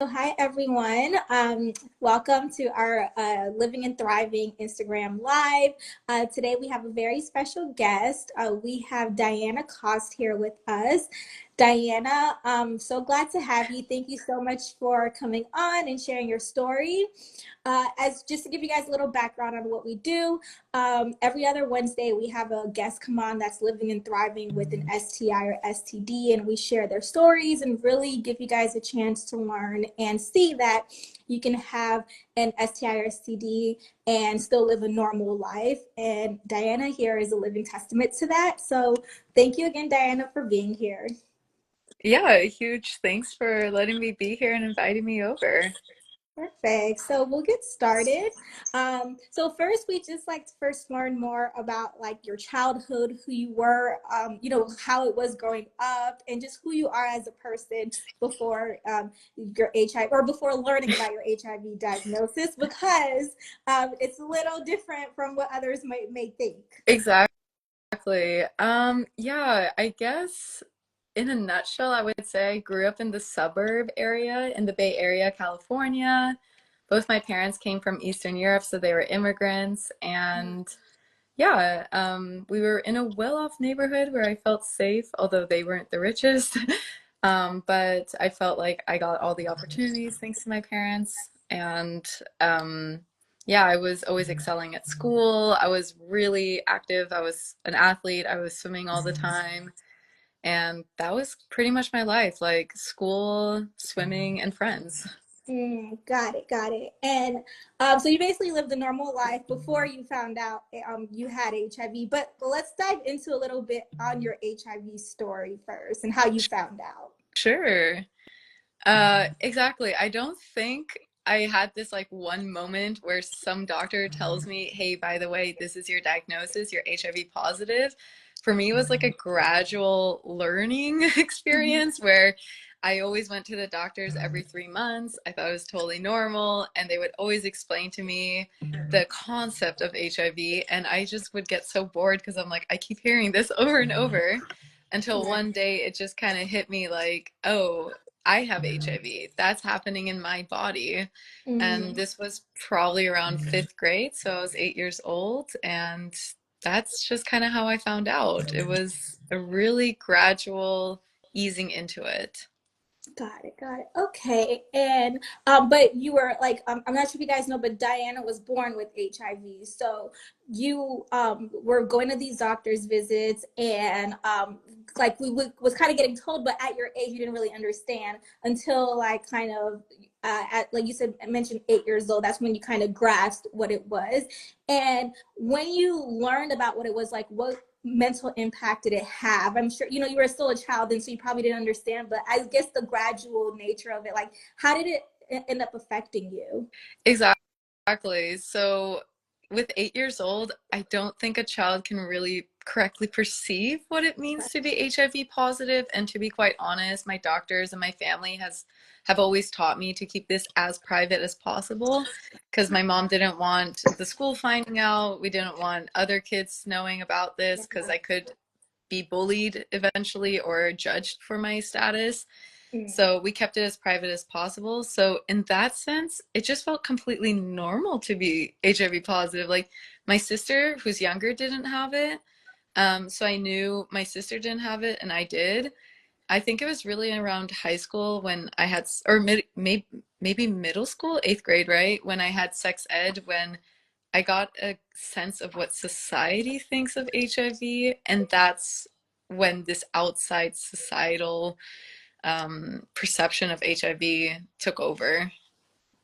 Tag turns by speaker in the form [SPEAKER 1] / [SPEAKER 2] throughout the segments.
[SPEAKER 1] So hi everyone. Welcome to our Living and Thriving Instagram Live. Today we have a very special guest. We have Diana Koss here with us. Diana, so glad to have you. Thank you so much for coming on and sharing your story. As just to give you guys a little background on what we do, every other Wednesday we have a guest come on that's living and thriving with an STI or STD, and we share their stories and really give you guys a chance to learn and see that you can have an STI or STD and still live a normal life. And Diana here is a living testament to that. So thank you again, Diana, for being here.
[SPEAKER 2] Yeah, huge thanks for letting me be here and inviting me over.
[SPEAKER 1] Perfect. So we'll get started. So first, we just like to first learn more about like your childhood, who you were, how it was growing up, and just who you are as a person before your HIV or before learning about your HIV diagnosis, because it's a little different from what others may think.
[SPEAKER 2] Exactly. Yeah, I guess in a nutshell, I would say I grew up in the suburb area in the Bay Area, California. Both my parents came from Eastern Europe, so they were immigrants. And yeah, we were in a well-off neighborhood where I felt safe, although they weren't the richest. But I felt like I got all the opportunities thanks to my parents. And yeah, I was always excelling at school. I was really active. I was an athlete. I was swimming all the time. And that was pretty much my life, like school, swimming, and friends.
[SPEAKER 1] Got it, got it. And so you basically lived a normal life before you found out you had HIV. But let's dive into a little bit on your HIV story first and how you found out.
[SPEAKER 2] Sure. Exactly. I don't think I had this like one moment where some doctor tells me, hey, by the way, this is your diagnosis, you're HIV positive. For me, it was like a gradual learning
[SPEAKER 1] Mhm.
[SPEAKER 2] experience where I always went to the doctors every 3 months. I thought it was totally normal, and they would always explain to me the concept of HIV, and I just would get so bored because I'm like, I keep hearing this over and over until
[SPEAKER 1] Yeah.
[SPEAKER 2] one day it just kind of hit me like, oh, I have HIV. That's happening in my body. And
[SPEAKER 1] Mhm.
[SPEAKER 2] this was probably around fifth grade. So I was 8 years old. And that's just kind of how I found out. It was a really gradual easing into it.
[SPEAKER 1] Got it, got it. Okay. And but you were like I'm not sure if you guys know, but Diana was born with HIV. So you were going to these doctor's visits and like was kind of getting told, but at your age you didn't really understand until like kind of at like you said mentioned 8 years old. That's when you kind of grasped what it was. And when you learned about what it was, like what mental impact did it have? I'm sure, you were still a child then, so you probably didn't understand, but I guess the gradual nature of it, like how did it end up affecting you?
[SPEAKER 2] Exactly. So with 8 years old, I don't think a child can really correctly perceive what it means to be HIV positive. And to be quite honest, my doctors and my family have always taught me to keep this as private as possible because my mom didn't want the school finding out. We didn't want other kids knowing about this because I could be bullied eventually or judged for my status.
[SPEAKER 1] Mm.
[SPEAKER 2] So we kept it as private as possible. So in that sense, it just felt completely normal to be HIV positive. Like my sister, who's younger, didn't have it. So I knew my sister didn't have it, and I did. I think it was really around high school when I had, or maybe middle school, eighth grade, right? When I had sex ed, when I got a sense of what society thinks of HIV, and that's when this outside societal perception of HIV took over.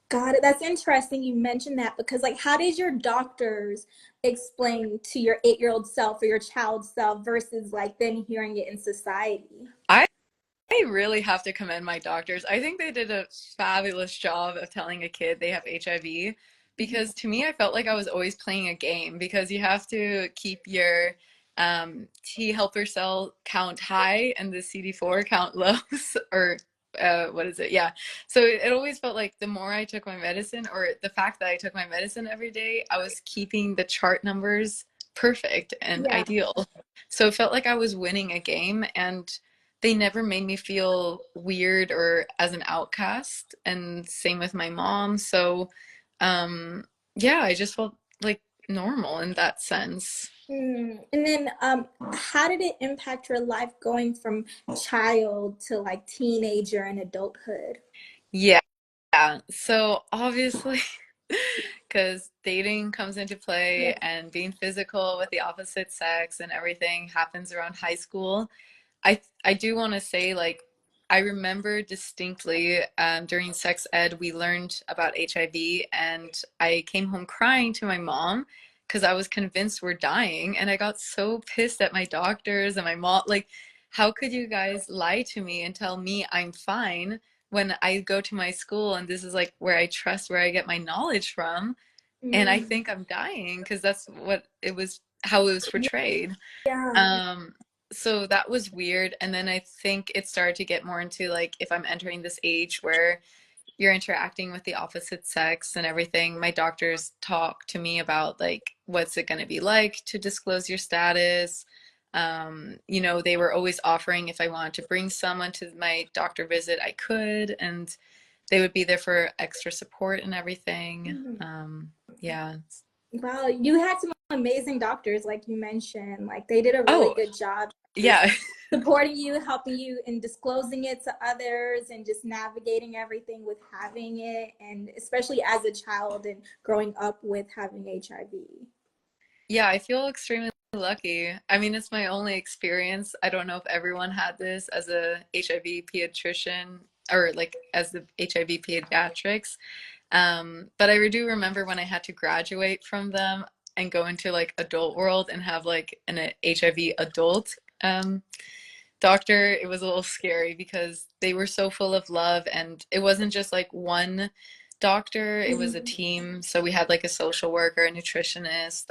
[SPEAKER 1] Got it. That's interesting you mentioned that, because like how did your doctors explain to your 8-year-old self or your child self versus like then hearing it in society?
[SPEAKER 2] I I really have to commend my doctors. I think they did a fabulous job of telling a kid they have HIV because to me, I felt like I was always playing a game because you have to keep your T helper cell count high and the CD4 count low, or what is it? Yeah. So it always felt like the more I took my medicine, or the fact that I took my medicine every day, I was keeping the chart numbers perfect and
[SPEAKER 1] Yeah.
[SPEAKER 2] ideal. So it felt like I was winning a game. And they never made me feel weird or as an outcast, and same with my mom. So, yeah, I just felt like normal in that sense.
[SPEAKER 1] And then, how did it impact your life going from child to like teenager and adulthood?
[SPEAKER 2] Yeah. So obviously, because dating comes into
[SPEAKER 1] Yeah.
[SPEAKER 2] play and being physical with the opposite sex and everything happens around high school. I do want to say, like, I remember distinctly during sex ed we learned about HIV, and I came home crying to my mom because I was convinced we're dying, and I got so pissed at my doctors and my mom. Like, how could you guys lie to me and tell me I'm fine when I go to my school and this is like where I trust, where I get my knowledge from, and I
[SPEAKER 1] Mm,
[SPEAKER 2] think I'm dying because that's what it was, how it was portrayed.
[SPEAKER 1] yeah.
[SPEAKER 2] Um, so that was weird. And then I think it started to get more into like if I'm entering this age where you're interacting with the opposite sex and everything, my doctors talk to me about like what's it going to be like to disclose your status. They were always offering if I wanted to bring someone to my doctor visit, I could, and they would be there for extra support and everything.
[SPEAKER 1] Mm.
[SPEAKER 2] Yeah.
[SPEAKER 1] Wow, you had some amazing doctors, like you mentioned. Like they did a really
[SPEAKER 2] Oh,
[SPEAKER 1] good job just
[SPEAKER 2] yeah.
[SPEAKER 1] supporting you, helping you in disclosing it to others, and just navigating everything with having it, and especially as a child and growing up with having HIV.
[SPEAKER 2] Yeah, I feel extremely lucky. I mean, it's my only experience. I don't know if everyone had this as a HIV pediatrician or like as the HIV pediatrics. But I do remember when I had to graduate from them and go into like adult world and have like an HIV adult doctor, it was a little scary because they were so full of love, and it wasn't just like one doctor, it was a
[SPEAKER 1] Mhm.
[SPEAKER 2] team. So we had like a social worker, a nutritionist,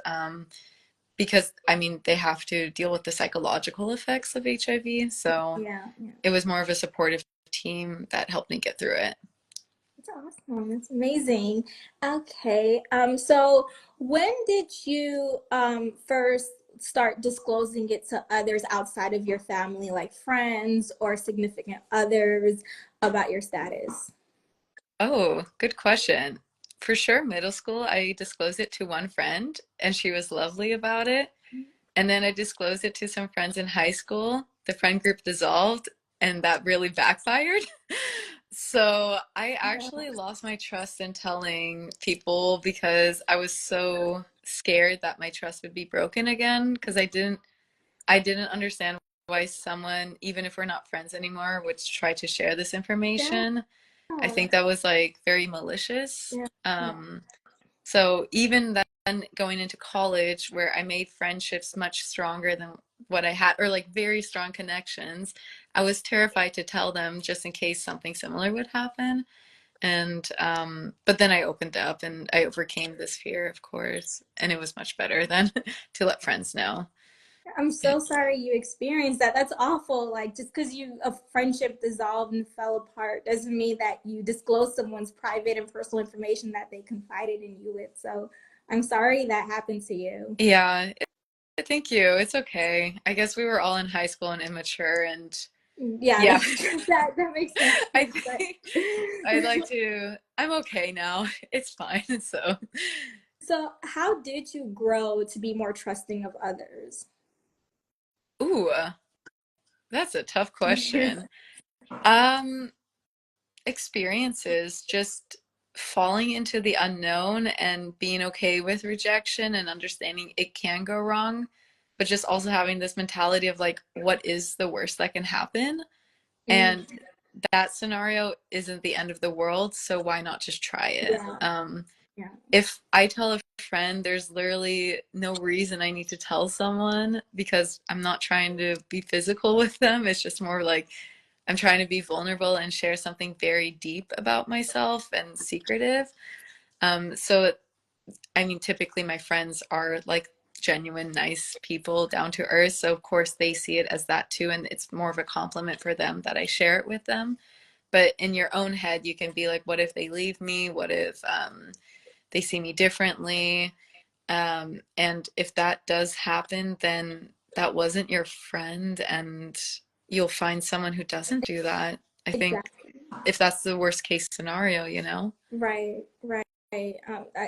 [SPEAKER 2] because I mean they have to deal with the psychological effects of HIV. So
[SPEAKER 1] Yeah, yeah.
[SPEAKER 2] it was more of a supportive team that helped me get through it.
[SPEAKER 1] That's awesome. That's amazing. Okay. So when did you first start disclosing it to others outside of your family, like friends or significant others, about your status?
[SPEAKER 2] Oh, good question. For sure, middle school, I disclosed it to one friend and she was lovely about it. And then I disclosed it to some friends in high school. The friend group dissolved and that really backfired. So I
[SPEAKER 1] Yeah.
[SPEAKER 2] actually lost my trust in telling people because I was so scared that my trust would be broken again because I didn't understand why someone, even if we're not friends anymore, would try to share this
[SPEAKER 1] Yeah.
[SPEAKER 2] information. I think that was like very malicious.
[SPEAKER 1] Yeah. Yeah.
[SPEAKER 2] So even then, going into college, where I made friendships much stronger than what I had, or like very strong connections, I was terrified to tell them just in case something similar would happen. And but then I opened up and I overcame this fear, of course, and it was much better than to let friends know.
[SPEAKER 1] I'm so sorry you experienced that. That's awful. Like just because a friendship dissolved and fell apart doesn't mean that you disclose someone's private and personal information that they confided in you with. So I'm sorry that happened to you.
[SPEAKER 2] Yeah, thank you. It's okay. I guess we were all in high school and immature, and
[SPEAKER 1] Yeah,
[SPEAKER 2] yeah,
[SPEAKER 1] that makes sense
[SPEAKER 2] I
[SPEAKER 1] too. But
[SPEAKER 2] think I'd like to. I'm okay now. It's fine. So,
[SPEAKER 1] so, how did you grow to be more trusting of others?
[SPEAKER 2] ooh, that's a tough question. Um, Experiences, just falling into the unknown and being okay with rejection and understanding it can go wrong, but just also having this mentality of like, what is the worst that can happen? And
[SPEAKER 1] Mm,
[SPEAKER 2] that scenario isn't the end of the world, so why not just try it?
[SPEAKER 1] yeah, yeah,
[SPEAKER 2] If I tell a friend, there's literally no reason I need to tell someone because I'm not trying to be physical with them. It's just more like I'm trying to be vulnerable and share something very deep about myself and secretive. So, I mean, typically my friends are like genuine, nice people, down to earth. So, of course, they see it as that too. And it's more of a compliment for them that I share it with them. But in your own head, you can be like, what if they leave me? What if they see me differently? And if that does happen, then that wasn't your friend. And you'll find someone who doesn't do that. I think
[SPEAKER 1] Exactly.
[SPEAKER 2] if that's the worst case scenario, you know?
[SPEAKER 1] Right, right.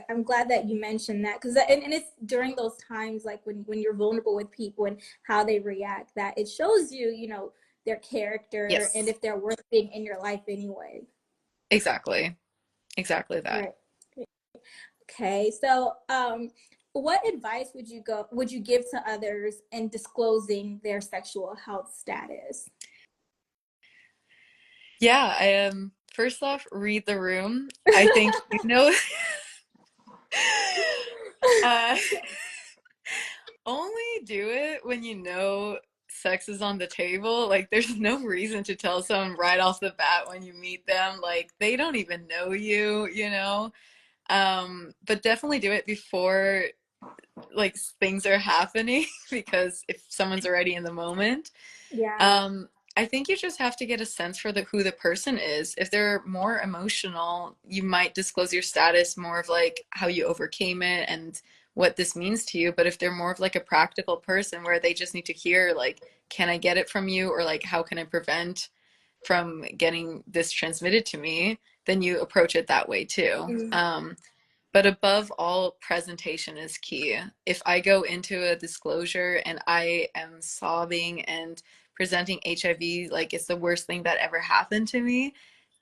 [SPEAKER 1] I'm glad that you mentioned that because and it's during those times like when you're vulnerable with people and how they react that it shows you, you know, their character and
[SPEAKER 2] Yes,
[SPEAKER 1] if they're worth being in your life anyway.
[SPEAKER 2] exactly. Exactly that.
[SPEAKER 1] Right. Okay. So, what advice would you give to others in disclosing their sexual health status?
[SPEAKER 2] Yeah, first off, read the room. I think you know uh only do it when you know sex is on the table. Like there's no reason to tell someone right off the bat when you meet them. Like they don't even know you, you know? But definitely do it before like things are happening because if someone's already in the moment.
[SPEAKER 1] Yeah.
[SPEAKER 2] Um, I think you just have to get a sense for who the person is. If they're more emotional, you might disclose your status more of like how you overcame it and what this means to you. But if they're more of like a practical person where they just need to hear like, can I get it from you? Or like, how can I prevent from getting this transmitted to me? Then you approach it that way too.
[SPEAKER 1] Mm.
[SPEAKER 2] But above all, presentation is key. If I go into a disclosure and I am sobbing and presenting HIV like it's the worst thing that ever happened to me,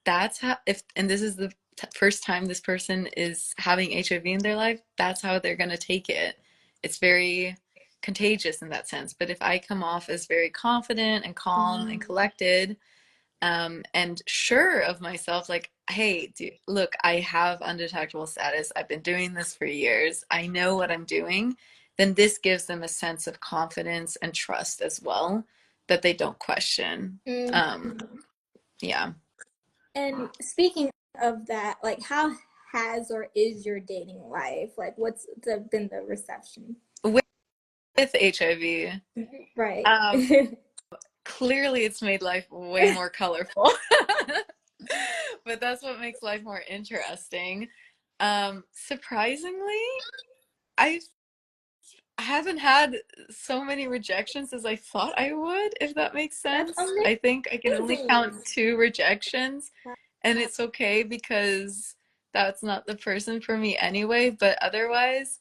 [SPEAKER 2] that's how, if, and this is the first time this person is having HIV in their life, that's how they're going to take it. It's very contagious in that sense. But if I come off as very confident and calm and
[SPEAKER 1] Mm.
[SPEAKER 2] collected, and sure of myself, like, hey, look, I have undetectable status. I've been doing this for years. I know what I'm doing. Then this gives them a sense of confidence and trust as well that they don't question.
[SPEAKER 1] Mm.
[SPEAKER 2] Um, yeah.
[SPEAKER 1] And speaking of that, like how has or is your dating life? Like been the reception?
[SPEAKER 2] With HIV,
[SPEAKER 1] Right.
[SPEAKER 2] um, clearly it's made life way more colorful. But that's what makes life more interesting. Surprisingly, I haven't had so many rejections as I thought I would, if that makes
[SPEAKER 1] That's
[SPEAKER 2] sense. I think I can only count
[SPEAKER 1] amazing.
[SPEAKER 2] 2 rejections, and it's okay because that's not the person for me anyway. But otherwise,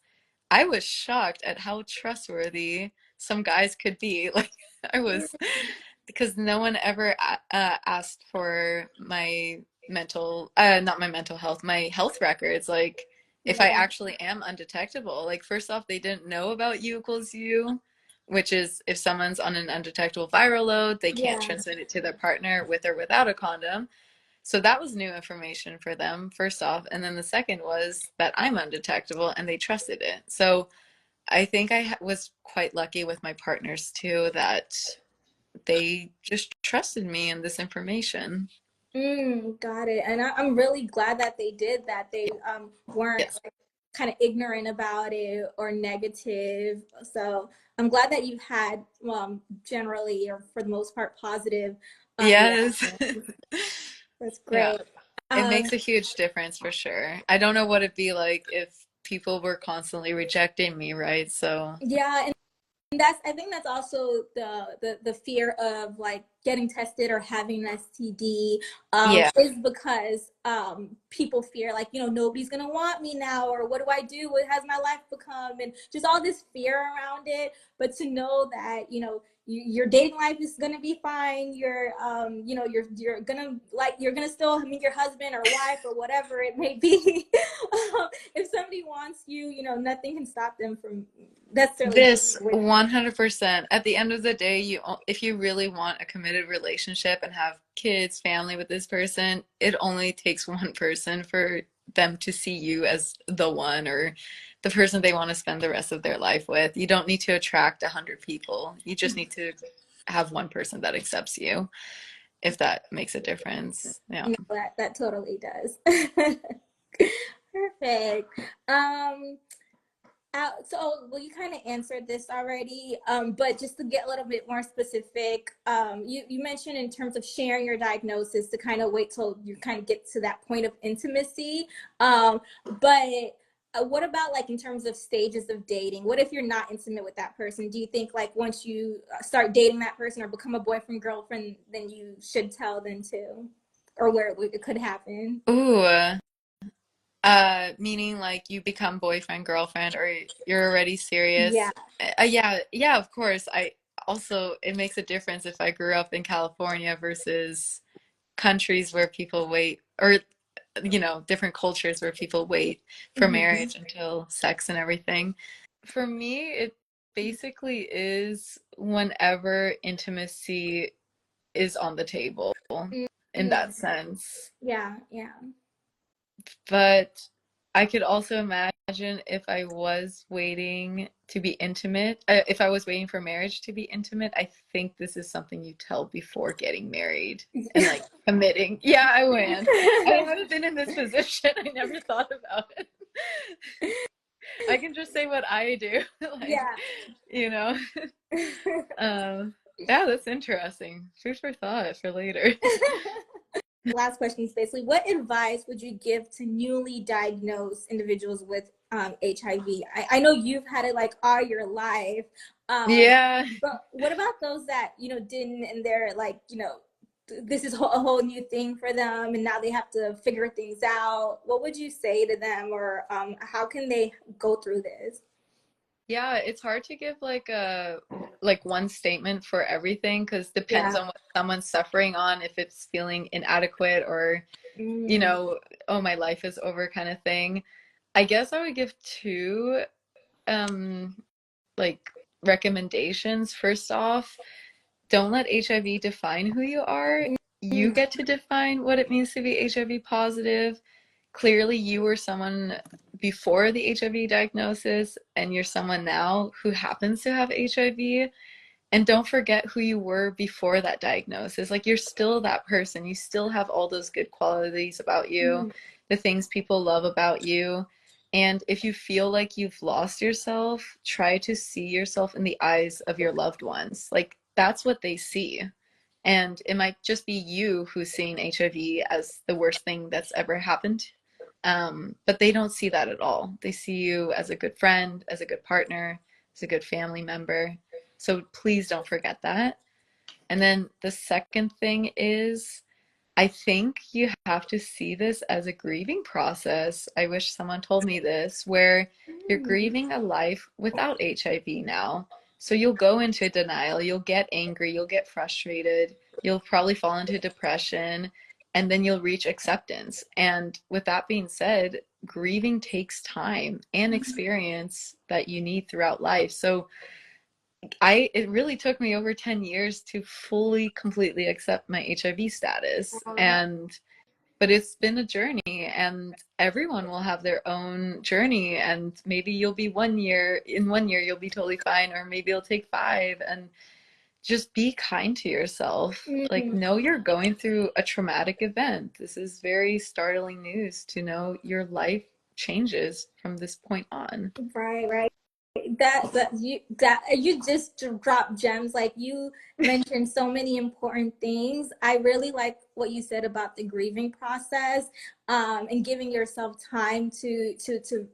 [SPEAKER 2] I was shocked at how trustworthy some guys could be. Like, I was, because no one ever asked for my not my mental health, my health records. Like, if I
[SPEAKER 1] Yeah.
[SPEAKER 2] actually am undetectable, like, first off, they didn't know about U equals U, which is if someone's on an undetectable viral load, they can't
[SPEAKER 1] Yeah.
[SPEAKER 2] transmit it to their partner with or without a condom. So that was new information for them, first off. And then the second was that I'm undetectable and they trusted it. So I think I was quite lucky with my partners too, that they just trusted me and this information.
[SPEAKER 1] Got it. And I'm really glad that they did that. They weren't
[SPEAKER 2] Yes.
[SPEAKER 1] like, kind of ignorant about it or negative. So I'm glad that you've had generally or for the most part positive
[SPEAKER 2] Yes.
[SPEAKER 1] reaction. That's
[SPEAKER 2] Yeah.
[SPEAKER 1] great.
[SPEAKER 2] It
[SPEAKER 1] Um,
[SPEAKER 2] makes a huge difference for sure. I don't know what it'd be like if people were constantly rejecting me, right? So,
[SPEAKER 1] yeah, and that's I think that's also the fear of like getting tested or having an STD
[SPEAKER 2] yeah.
[SPEAKER 1] is because people fear like nobody's gonna want me now or what do I do? What has my life become? And just all this fear around it. But to know that your dating life is gonna be fine. You're gonna you're gonna still meet your husband or wife or whatever it may be. If somebody wants you, nothing can stop them from necessarily being
[SPEAKER 2] This
[SPEAKER 1] with you.
[SPEAKER 2] 100%. At the end of the day, if you really want a committed relationship and have kids, family with this person, it only takes one person for them to see you as the one or the person they want to spend the rest of their life with. You don't need to attract 100 people. You just need to have one person that accepts you, if that makes a difference. Yeah.
[SPEAKER 1] No, that totally does. Perfect. Um, well, you kind of answered this already, but just to get a little bit more specific, you mentioned in terms of sharing your diagnosis to kind of wait till you kind of get to that point of intimacy. But what about like in terms of stages of dating? What if you're not intimate with that person? Do you think like once you start dating that person or become a boyfriend, girlfriend, then you should tell them too? Or where it could happen?
[SPEAKER 2] Ooh, meaning like you become boyfriend, girlfriend, or you're already serious.
[SPEAKER 1] Yeah.
[SPEAKER 2] Yeah, yeah, of course. I also, it makes a difference if I grew up in California versus countries where people wait, or different cultures where people wait for
[SPEAKER 1] Hmm.
[SPEAKER 2] marriage until sex and everything. For me, it basically is whenever intimacy is on the table in that sense.
[SPEAKER 1] Yeah, yeah.
[SPEAKER 2] But I could also imagine if I was waiting to be intimate, if I was waiting for marriage to be intimate, I think this is something you tell before getting married and like committing. Yeah, I win. I haven't been in this position. I never thought about it. I can just say what I do. Like,
[SPEAKER 1] Yeah.
[SPEAKER 2] you know. Um, yeah, that's interesting. Food for thought for later.
[SPEAKER 1] Last question is basically, what advice would you give to newly diagnosed individuals with HIV? I know you've had it like all your life, um,
[SPEAKER 2] Yeah.
[SPEAKER 1] but what about those that didn't, and they're like, this is a whole new thing for them, and now they have to figure things out. What would you say to them, or how can they go through this?
[SPEAKER 2] Yeah, it's hard to give like one statement for everything because depends
[SPEAKER 1] Yeah.
[SPEAKER 2] on what someone's suffering on, if it's feeling inadequate or,
[SPEAKER 1] Mm.
[SPEAKER 2] oh, my life is over kind of thing. I guess I would give two um like recommendations. First off, don't let HIV define who you are. You
[SPEAKER 1] Mm.
[SPEAKER 2] get to define what it means to be HIV positive. Clearly, you were someone before the HIV diagnosis, and you're someone now who happens to have HIV. And don't forget who you were before that diagnosis. Like, you're still that person. You still have all those good qualities about you,
[SPEAKER 1] Mm.
[SPEAKER 2] the things people love about you. And if you feel like you've lost yourself, try to see yourself in the eyes of your loved ones. Like, that's what they see. And it might just be you who's seeing HIV as the worst thing that's ever happened. But they don't see that at all. They see you as a good friend, as a good partner, as a good family member. So please don't forget that. And then the second thing is, I think you have to see this as a grieving process. I wish someone told me this, where you're
[SPEAKER 1] Mm.
[SPEAKER 2] grieving a life without HIV now. So you'll go into denial, you'll get angry, you'll get frustrated, you'll probably fall into depression, and then you'll reach acceptance. And with that being said, grieving takes time and experience that you need throughout life. So it really took me over 10 years to fully, completely accept my HIV status. But it's been a journey, and everyone will have their own journey. And maybe you'll be in 1 year, you'll be totally fine, or maybe it'll take 5. And just be kind to yourself. Like,
[SPEAKER 1] Mm.
[SPEAKER 2] know you're going through a traumatic event. This is very startling news to know your life changes from this point on.
[SPEAKER 1] Right, right. That you just dropped gems. Like, you mentioned so many important things. I really like what you said about the grieving process, and giving yourself time to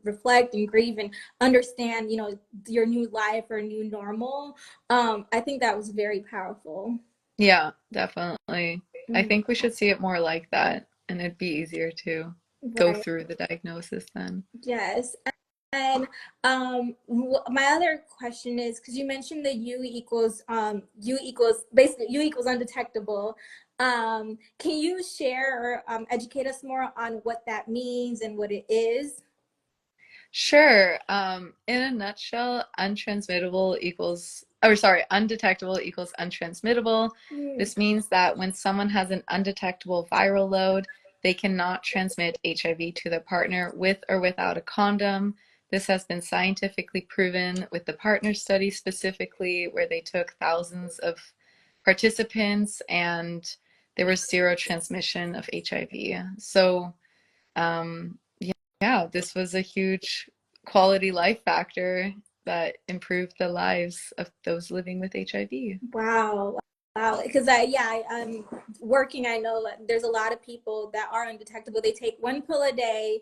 [SPEAKER 1] reflect and grieve and understand, your new life or new normal. I think that was very powerful.
[SPEAKER 2] Yeah, definitely. I
[SPEAKER 1] Mm.
[SPEAKER 2] think we should see it more like that, and it'd be easier to go
[SPEAKER 1] Right.
[SPEAKER 2] through the diagnosis then.
[SPEAKER 1] Yes. And my other question is, because you mentioned that U equals undetectable. Can you share or educate us more on what that means and what it is?
[SPEAKER 2] Sure. In a nutshell, undetectable equals untransmittable.
[SPEAKER 1] Mm.
[SPEAKER 2] This means that when someone has an undetectable viral load, they cannot transmit HIV to their partner with or without a condom. This has been scientifically proven with the partner study specifically, where they took thousands of participants and there was zero transmission of HIV. So, yeah, this was a huge quality life factor that improved the lives of those living with HIV.
[SPEAKER 1] Wow. Wow. Because I'm working. I know that there's a lot of people that are undetectable. They take one pill a day.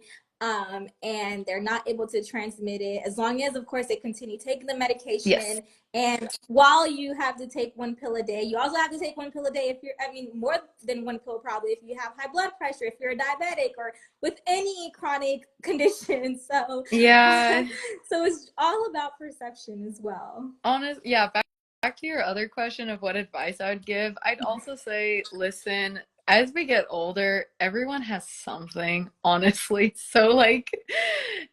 [SPEAKER 1] and they're not able to transmit it as long as, of course, they continue taking the
[SPEAKER 2] Yes.
[SPEAKER 1] medication. And while you have to take 1 pill a day, you also have to take 1 pill a day if you're, I mean, more than 1 pill probably if you have high blood pressure, if you're a diabetic, or with any chronic condition. So,
[SPEAKER 2] Yeah.
[SPEAKER 1] so it's all about perception as well.
[SPEAKER 2] Yeah, back to your other question of what advice I would give. I'd also say, listen, as we get older, everyone has something, honestly. So like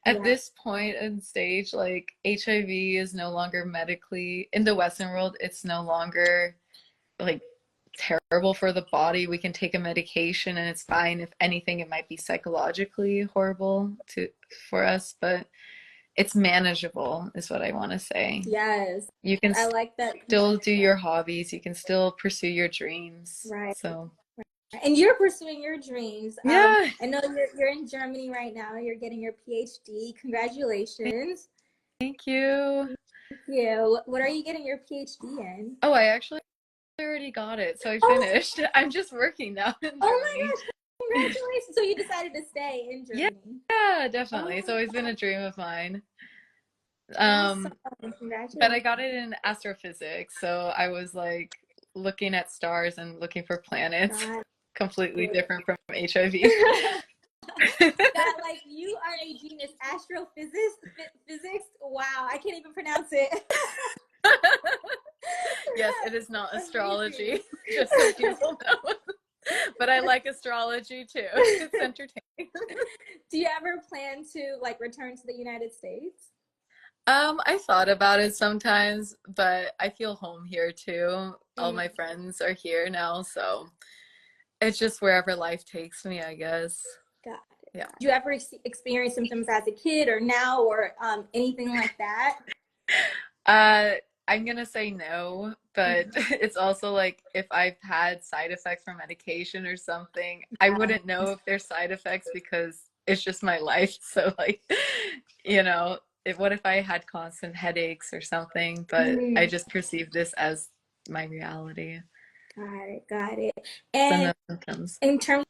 [SPEAKER 2] at
[SPEAKER 1] Yeah.
[SPEAKER 2] this point and stage, like HIV is no longer medically in the Western world, it's no longer like terrible for the body. We can take a medication and it's fine. If anything, it might be psychologically horrible to for us, but it's manageable, is what I want to say.
[SPEAKER 1] Yes.
[SPEAKER 2] You can
[SPEAKER 1] I like that.
[SPEAKER 2] still do your hobbies, you can still pursue your dreams.
[SPEAKER 1] Right.
[SPEAKER 2] So,
[SPEAKER 1] And you're pursuing your dreams.
[SPEAKER 2] yeah,
[SPEAKER 1] I know you're in Germany right now. You're getting your PhD. Congratulations.
[SPEAKER 2] thank you.
[SPEAKER 1] Thank you. What are you getting your PhD in?
[SPEAKER 2] Oh, I actually already got it, so I
[SPEAKER 1] Oh,
[SPEAKER 2] finished. I'm just working now in
[SPEAKER 1] oh my
[SPEAKER 2] Germany.
[SPEAKER 1] gosh. Congratulations. So you decided to stay in
[SPEAKER 2] Yeah,
[SPEAKER 1] Germany.
[SPEAKER 2] yeah,
[SPEAKER 1] Oh
[SPEAKER 2] definitely. It's
[SPEAKER 1] my
[SPEAKER 2] always been
[SPEAKER 1] God.
[SPEAKER 2] a dream of mine.
[SPEAKER 1] Awesome.
[SPEAKER 2] But I
[SPEAKER 1] Congratulations.
[SPEAKER 2] got it in astrophysics, so I was like looking at stars and looking for planets,
[SPEAKER 1] God.
[SPEAKER 2] completely different from HIV.
[SPEAKER 1] That, like, you are a genius. Physics. Wow, I can't even pronounce it.
[SPEAKER 2] Yes, it is not
[SPEAKER 1] Amazing.
[SPEAKER 2] astrology, just so people know. But I like astrology too. It's entertaining.
[SPEAKER 1] Do you ever plan to like return to the United States?
[SPEAKER 2] I thought about it sometimes, but I feel home here too. All
[SPEAKER 1] Mm,
[SPEAKER 2] my friends are here now, so it's just wherever life takes me, I guess.
[SPEAKER 1] got it.
[SPEAKER 2] Yeah.
[SPEAKER 1] Did you ever experience symptoms as a kid or now, or anything like that?
[SPEAKER 2] Uh, I'm gonna say no, but
[SPEAKER 1] Mhm.
[SPEAKER 2] it's also like if I've had side effects from medication or something, I
[SPEAKER 1] Yeah.
[SPEAKER 2] wouldn't know if they're side effects because it's just my life. So like, you know, what if I had constant headaches or something, but I
[SPEAKER 1] Mhm.
[SPEAKER 2] just perceive this as my reality.
[SPEAKER 1] Got it. Got it.
[SPEAKER 2] So
[SPEAKER 1] And
[SPEAKER 2] no symptoms.
[SPEAKER 1] in terms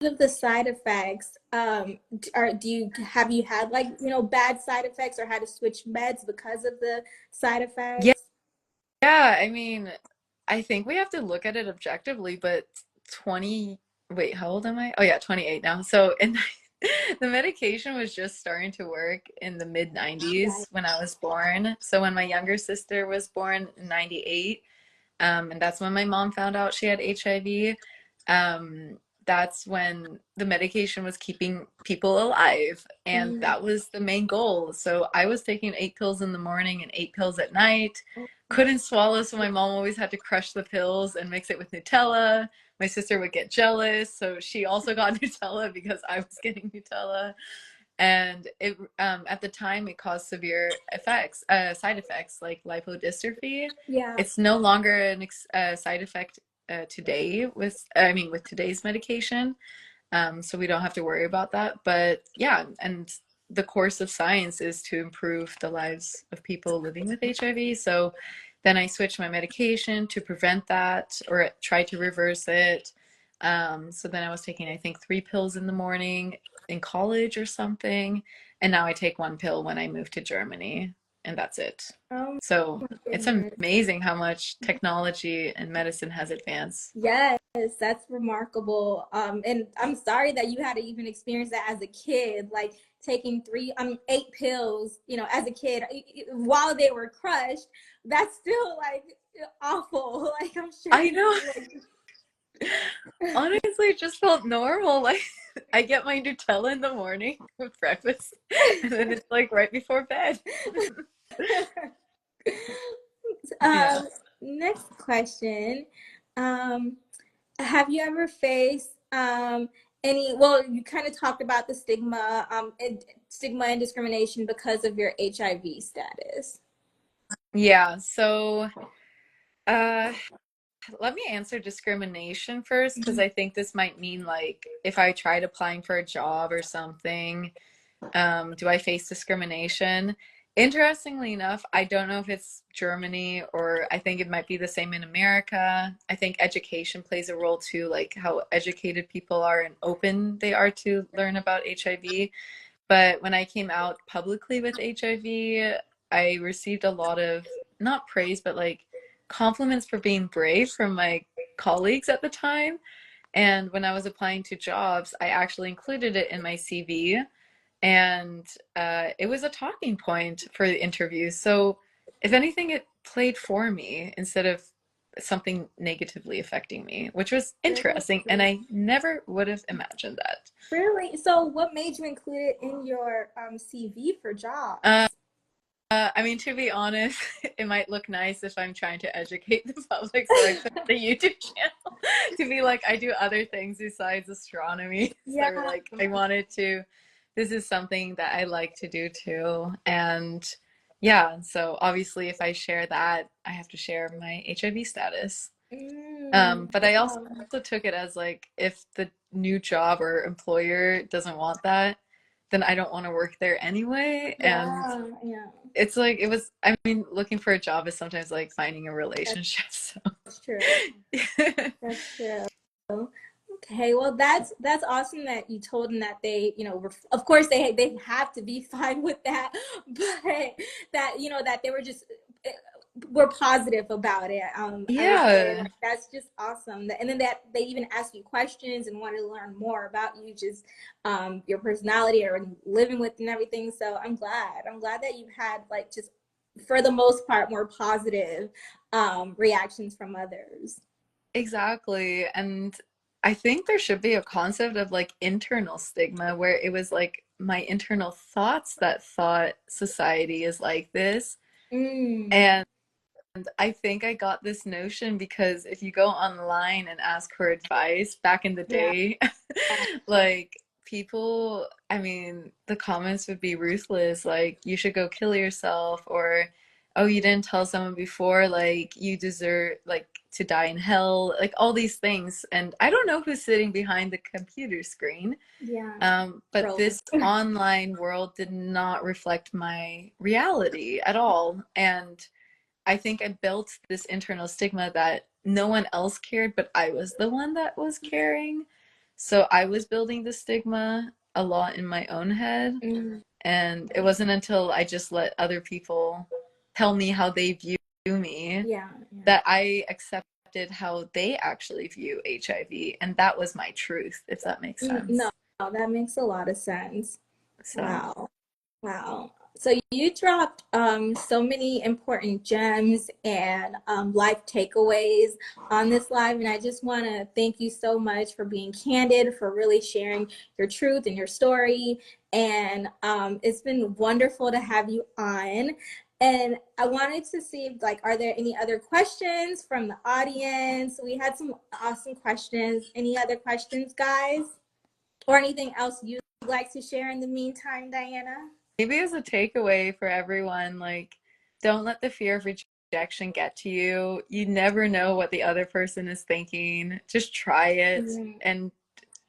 [SPEAKER 1] of the side effects, do you have you had, like, bad side effects or had to switch meds because of the side
[SPEAKER 2] Yeah,
[SPEAKER 1] effects?
[SPEAKER 2] yeah, I mean, I think we have to look at it objectively, but 20, wait, how old am I? Oh yeah, 28 now. So, and the medication was just starting to work in the mid
[SPEAKER 1] Right.
[SPEAKER 2] 90s when I was born. So when my younger sister was born in 98, and that's when my mom found out she had HIV. That's when the medication was keeping people alive, and
[SPEAKER 1] Mm.
[SPEAKER 2] that was the main goal. So I was taking 8 pills in the morning and 8 pills at night. Couldn't swallow, so my mom always had to crush the pills and mix it with Nutella. My sister would get jealous, so she also got Nutella because I was getting Nutella. And it at the time it caused severe effects, side effects like lipodystrophy.
[SPEAKER 1] Yeah.
[SPEAKER 2] It's no longer a side effect today with with today's medication, so we don't have to worry about that. But yeah, and the course of science is to improve the lives of people living with HIV. So then I switched my medication to prevent that or try to reverse it. So then I was taking, I think, 3 pills in the morning in college or something. And now I take 1 pill when I move to Germany, and that's it.
[SPEAKER 1] Oh
[SPEAKER 2] So
[SPEAKER 1] my
[SPEAKER 2] it's
[SPEAKER 1] goodness.
[SPEAKER 2] amazing how much technology and medicine has advanced.
[SPEAKER 1] Yes, that's remarkable. And I'm sorry that you had to even experience that as a kid, like taking 8 pills, as a kid while they were crushed. That's still like awful. Like, I'm sure
[SPEAKER 2] I
[SPEAKER 1] you
[SPEAKER 2] know.
[SPEAKER 1] like.
[SPEAKER 2] Honestly, it just felt normal. Like I get my Nutella in the morning with breakfast, and then it's like right before bed. Yeah.
[SPEAKER 1] um, Next question. Um, have you ever faced well, you kind of talked about the stigma and discrimination because of your HIV status.
[SPEAKER 2] Yeah. So, uh, let me answer discrimination first, because I think this might mean like if I tried applying for a job or something, do I face discrimination? Interestingly enough, I don't know if it's Germany or I think it might be the same in America. I think education plays a role too, like how educated people are and open they are to learn about HIV. But when I came out publicly with HIV, I received a lot of, not praise, but like compliments for being brave from my colleagues at the time. And when I was applying to jobs, I actually included it in my CV, and it was a talking point for the interviews. So, if anything, it played for me instead of something negatively affecting me, which was interesting. And I never would have imagined that.
[SPEAKER 1] Really? So, what made you include it in your CV for jobs?
[SPEAKER 2] I mean, to be honest, it might look nice if I'm trying to educate the public, so I put the YouTube channel to be like, I do other things besides astronomy.
[SPEAKER 1] Yeah.
[SPEAKER 2] So like, I wanted to, this is something that I like to do too. And yeah, so obviously if I share that, I have to share my HIV status. But I also took it as like, if the new job or employer doesn't want that, then I don't want to work there anyway. And it's like, it was, I mean, looking for a job is sometimes like finding a relationship. So
[SPEAKER 1] that's true. That's true. Okay, well that's awesome that you told them that they, you know, were, of course they have to be fine with that, but that, you know, that they were just were positive about it.
[SPEAKER 2] Yeah,
[SPEAKER 1] that's just awesome. And then that they even asked you questions and wanted to learn more about you, just your personality or living with and everything. So I'm glad that you had like just for the most part more positive reactions from others.
[SPEAKER 2] exactly. And I think there should be a concept of like internal stigma where it was like my internal thoughts that thought society is like this. And I think I got this notion because if you go online and ask for advice back in the day, like people, I mean, the comments would be ruthless, like you should go kill yourself, or oh, you didn't tell someone before, like you deserve like to die in hell, like all these things. And I don't know who's sitting behind the computer screen. But this online world did not reflect my reality at all. And I think I built this internal stigma that no one else cared, but I was the one that was caring. So I was building the stigma a lot in my own head. And it wasn't until I just let other people tell me how they view me that I accepted how they actually view HIV. And that was my truth, if that makes sense.
[SPEAKER 1] No, that makes a lot of sense. So. Wow. So you dropped so many important gems and life takeaways on this live. And I just want to thank you so much for being candid, for really sharing your truth and your story. And it's been wonderful to have you on. And I wanted to see, like, are there any other questions from the audience? We had some awesome questions. Any other questions, guys? Or anything else you'd like to share in the meantime, Diana?
[SPEAKER 2] Maybe as a takeaway for everyone, like, don't let the fear of rejection get to you. You never know what the other person is thinking. Just try it. And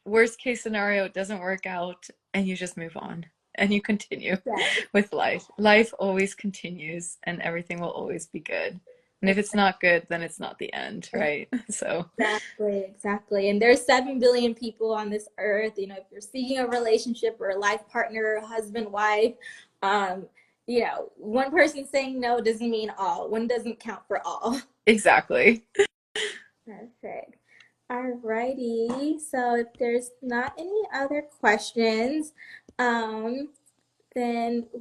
[SPEAKER 2] worst case scenario, it doesn't work out and you just move on and you continue with life. Life always continues and everything will always be good. And if it's not good, then it's not the end, right? So
[SPEAKER 1] exactly. And there's 7 billion people on this earth. You know, if you're seeking a relationship or a life partner, husband, wife, you know, one person saying no doesn't mean all. One doesn't count for all.
[SPEAKER 2] Exactly.
[SPEAKER 1] Perfect. All righty. So if there's not any other questions, then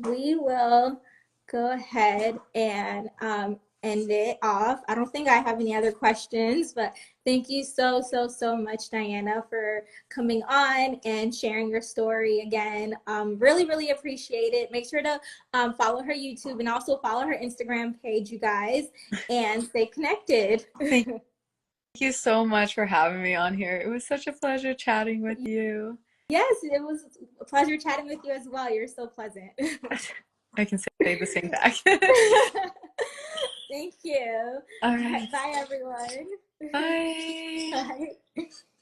[SPEAKER 1] we will go ahead and end it off. I don't think I have any other questions, but thank you so much, Diana, for coming on and sharing your story again. Really appreciate it. Make sure to follow her YouTube and also follow her Instagram page, you guys, and stay connected.
[SPEAKER 2] Thank you so much for having me on here. It was such a pleasure chatting with you.
[SPEAKER 1] Yes, it was a pleasure chatting with you as well. You're so pleasant.
[SPEAKER 2] I can say the same back.
[SPEAKER 1] Thank you.
[SPEAKER 2] All right.
[SPEAKER 1] Bye, everyone.
[SPEAKER 2] Bye.